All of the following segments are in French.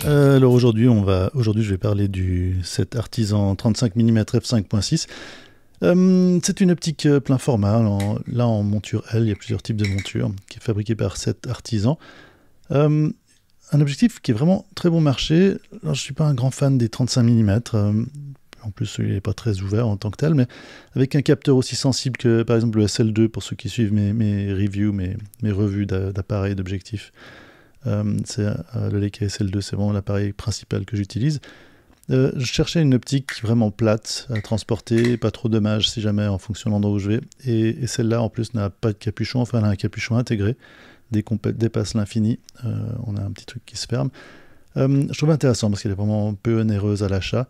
Alors aujourd'hui je vais parler du 7 Artisan 35 mm f5.6. C'est une optique plein format. Là en monture L, il y a plusieurs types de montures qui est fabriquée par 7 Artisan. Un objectif qui est vraiment très bon marché. Alors, je ne suis pas un grand fan des 35 mm. En plus, il n'est pas très ouvert en tant que tel, mais avec un capteur aussi sensible que par exemple le SL2, pour ceux qui suivent mes reviews, mes revues d'appareils, d'objectifs. Le Leica SL2, c'est vraiment l'appareil principal que j'utilise. Je cherchais une optique vraiment plate à transporter, pas trop de dommages si jamais en fonction de l'endroit où je vais. Et celle-là, en plus, n'a pas de capuchon, enfin elle a un capuchon intégré. Dès qu'on dépasse l'infini, on a un petit truc qui se ferme. Je trouve intéressant parce qu'elle est vraiment peu onéreuse à l'achat.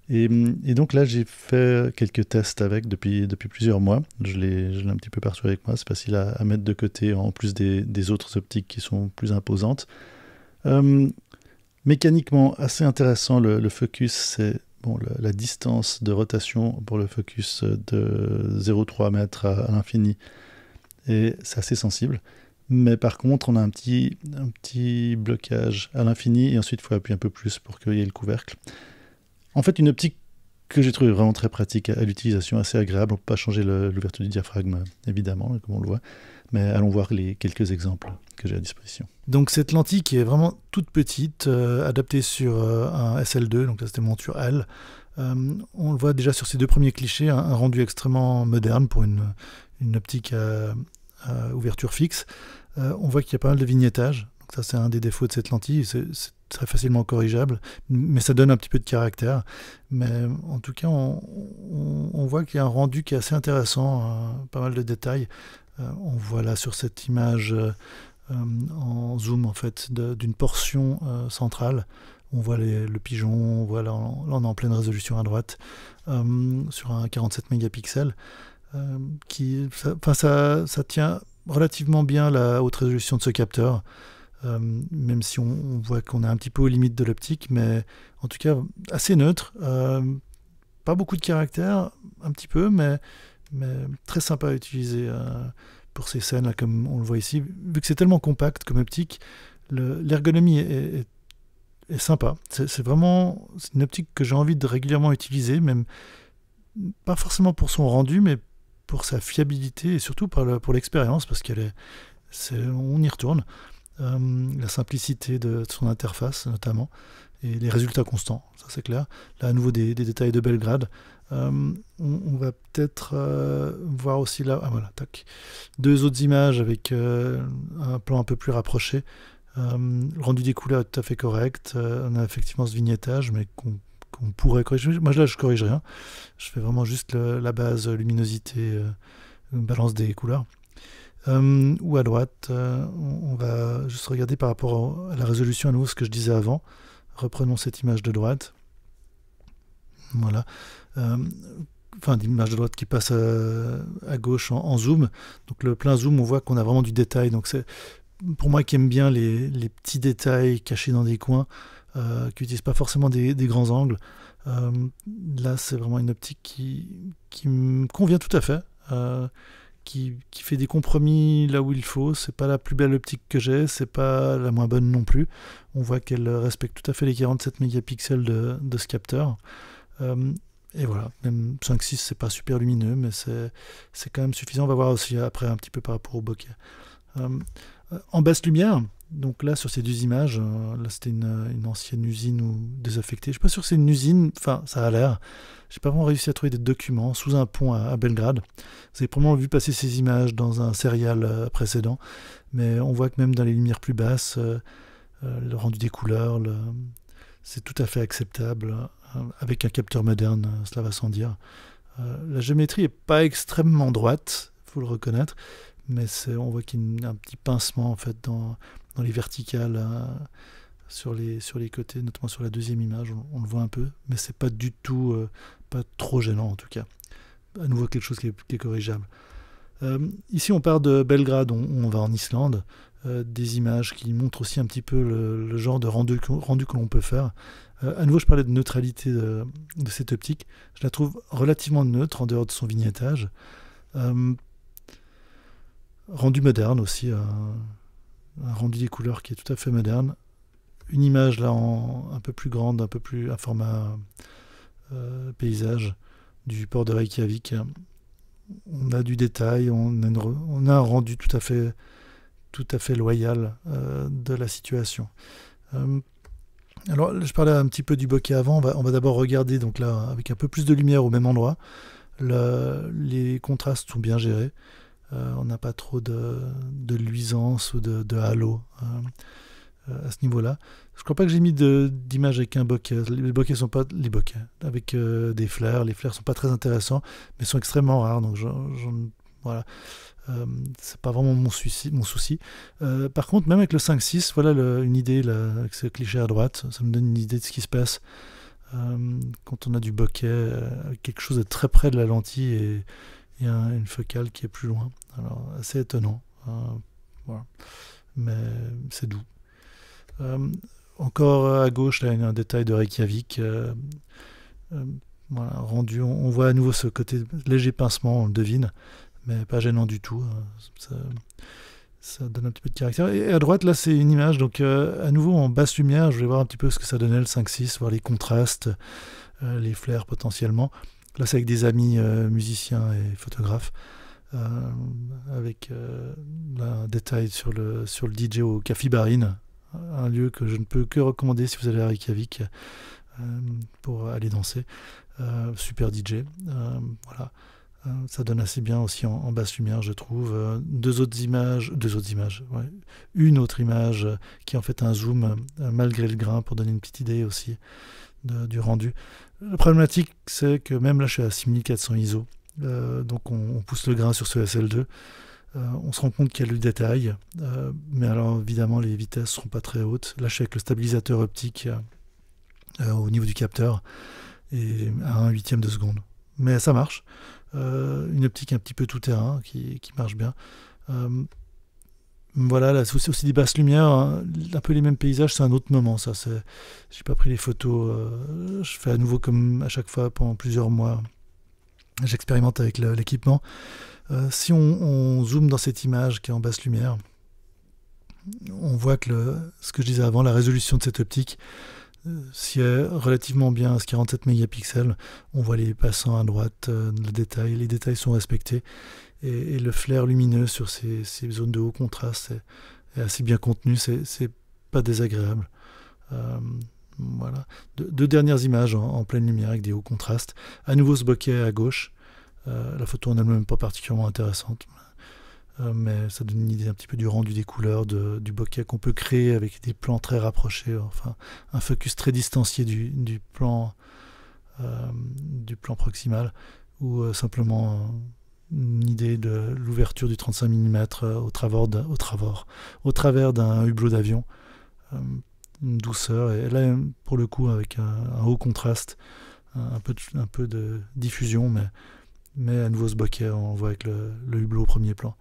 Et donc là, j'ai fait quelques tests avec depuis plusieurs mois. Je l'ai un petit peu partout avec moi. C'est facile à mettre de côté en plus des autres optiques qui sont plus imposantes. Mécaniquement, assez intéressant, le focus, c'est la distance de rotation pour le focus de 0,3 mètres à l'infini. Et c'est assez sensible. Mais par contre, on a un petit blocage à l'infini et ensuite il faut appuyer un peu plus pour qu'il y ait le couvercle. En fait, une optique que j'ai trouvée vraiment très pratique à l'utilisation, assez agréable. On ne peut pas changer l'ouverture du diaphragme, évidemment, comme on le voit. Mais allons voir les quelques exemples que j'ai à disposition. Donc cette lentille qui est vraiment toute petite, adaptée sur un SL2, donc là c'était monture L. On le voit déjà sur ces deux premiers clichés, un rendu extrêmement moderne pour une optique à ouverture fixe. On voit qu'il y a pas mal de vignettage. Donc ça c'est un des défauts de cette lentille, c'est très facilement corrigeable, mais ça donne un petit peu de caractère. Mais en tout cas, on voit qu'il y a un rendu qui est assez intéressant, pas mal de détails. On voit là sur cette image en zoom en fait d'une portion centrale. On voit le pigeon, on voit là on est en pleine résolution à droite sur un 47 mégapixels. Ça tient relativement bien la haute résolution de ce capteur. Même si on voit qu'on est un petit peu aux limites de l'optique, mais en tout cas assez neutre, pas beaucoup de caractère, un petit peu, mais très sympa à utiliser pour ces scènes, là, comme on le voit ici. Vu que c'est tellement compact comme optique, l'ergonomie est sympa. C'est vraiment une optique que j'ai envie de régulièrement utiliser, même pas forcément pour son rendu, mais pour sa fiabilité et surtout pour l'expérience, parce on y retourne. La simplicité de son interface notamment et les résultats constants, ça c'est clair. Là à nouveau des détails de Belgrade. On va peut-être voir aussi là, voilà, tac, deux autres images avec un plan un peu plus rapproché. Le rendu des couleurs est tout à fait correct. On a effectivement ce vignettage, mais qu'on pourrait corriger. Moi là je corrige rien, je fais vraiment juste la base luminosité, balance des couleurs. Ou à droite, on va juste regarder par rapport à la résolution à nouveau ce que je disais avant. Reprenons cette image de droite. Voilà. L'image de droite qui passe à gauche en zoom. Donc le plein zoom, on voit qu'on a vraiment du détail. Donc c'est pour moi qui aime bien les petits détails cachés dans des coins, qui n'utilisent pas forcément des grands angles. Là, c'est vraiment une optique qui me convient tout à fait. Qui fait des compromis là où il faut. C'est pas la plus belle optique que j'ai, c'est pas la moins bonne non plus. On voit qu'elle respecte tout à fait les 47 mégapixels de ce capteur. Et voilà, même 5.6 c'est pas super lumineux, mais c'est quand même suffisant. On va voir aussi après un petit peu par rapport au bokeh. En basse lumière, donc là sur ces deux images, là c'était une ancienne usine ou désaffectée. Je suis pas sûr que c'est une usine, enfin ça a l'air. J'ai pas vraiment réussi à trouver des documents sous un pont à Belgrade. Vous avez probablement vu passer ces images dans un serial précédent, mais on voit que même dans les lumières plus basses, le rendu des couleurs, c'est tout à fait acceptable avec un capteur moderne, cela va sans dire. La géométrie est pas extrêmement droite, faut le reconnaître, mais on voit qu'il y a un petit pincement en fait dans les verticales. Sur les côtés, notamment sur la deuxième image, on le voit un peu, mais c'est pas du tout, pas trop gênant en tout cas. À nouveau quelque chose qui est corrigeable. Ici on part de Belgrade, on va en Islande, des images qui montrent aussi un petit peu le genre de rendu que l'on peut faire. À nouveau je parlais de neutralité de cette optique, je la trouve relativement neutre en dehors de son vignettage. Rendu moderne aussi, un rendu des couleurs qui est tout à fait moderne. une image là un peu plus grande, un format paysage du port de Reykjavik. On a du détail, on a un rendu tout à fait loyal de la situation. Alors, je parlais un petit peu du bokeh avant. On va d'abord regarder, donc là, avec un peu plus de lumière au même endroit. Les contrastes sont bien gérés. On n'a pas trop de luisance ou de halo à ce niveau-là. Je crois pas que j'ai mis d'image avec un bokeh. Les bokehs sont pas les bokehs avec des flares. Les flares sont pas très intéressants, mais sont extrêmement rares. Donc voilà. C'est pas vraiment mon souci. Par contre, même avec le 5.6, voilà une idée là, avec ce cliché à droite, ça me donne une idée de ce qui se passe quand on a du bokeh avec quelque chose de très près de la lentille et une focale qui est plus loin. Alors, assez étonnant. Voilà. Mais c'est doux. Encore à gauche, là, il y a un détail de Reykjavik. Voilà, rendu, on voit à nouveau ce côté léger pincement, on le devine, mais pas gênant du tout. Ça donne un petit peu de caractère. Et à droite, là, c'est une image, donc à nouveau en basse lumière. Je vais voir un petit peu ce que ça donnait le 5.6, voir les contrastes, les flares potentiellement. Là, c'est avec des amis musiciens et photographes, avec un détail sur le DJ au Café Barine, un lieu que je ne peux que recommander si vous allez à Reykjavik pour aller danser. Super DJ. Voilà. Ça donne assez bien aussi en basse lumière, je trouve. Deux autres images, ouais. Une autre image qui est en fait un zoom malgré le grain pour donner une petite idée aussi du rendu. La problématique, c'est que même là, je suis à 6400 ISO, donc on pousse le grain sur ce SL2. On se rend compte qu'il y a le détail, mais alors évidemment, les vitesses ne seront pas très hautes. Là, je suis avec le stabilisateur optique au niveau du capteur et à 1/8 de seconde. Mais ça marche. Une optique un petit peu tout-terrain qui marche bien. Voilà, là c'est aussi des basses lumières, hein, un peu les mêmes paysages, c'est un autre moment ça. J'ai pas pris les photos, je fais à nouveau comme à chaque fois pendant plusieurs mois. J'expérimente avec l'équipement. Si on zoome dans cette image qui est en basse lumière, on voit que ce que je disais avant, la résolution de cette optique, si elle est relativement bien à ce 47 mégapixels, on voit les passants à droite, les détails sont respectés et le flair lumineux sur ces zones de haut contraste est assez bien contenu, c'est pas désagréable. Voilà. Deux dernières images en pleine lumière avec des hauts contrastes. À nouveau ce bokeh à gauche. La photo en elle-même pas particulièrement intéressante, mais ça donne une idée un petit peu du rendu des couleurs du bokeh qu'on peut créer avec des plans très rapprochés, enfin un focus très distancié du plan proximal, ou simplement une idée de l'ouverture du 35 mm au travers d'un hublot d'avion, une douceur, et là pour le coup avec un haut contraste, un peu de diffusion, mais à nouveau ce bokeh, on voit avec le hublot au premier plan.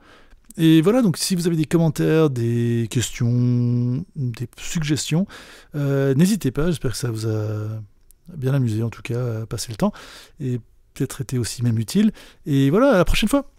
Et voilà, donc si vous avez des commentaires, des questions, des suggestions, n'hésitez pas, j'espère que ça vous a bien amusé, en tout cas, passer le temps, et peut-être été aussi même utile. Et voilà, à la prochaine fois.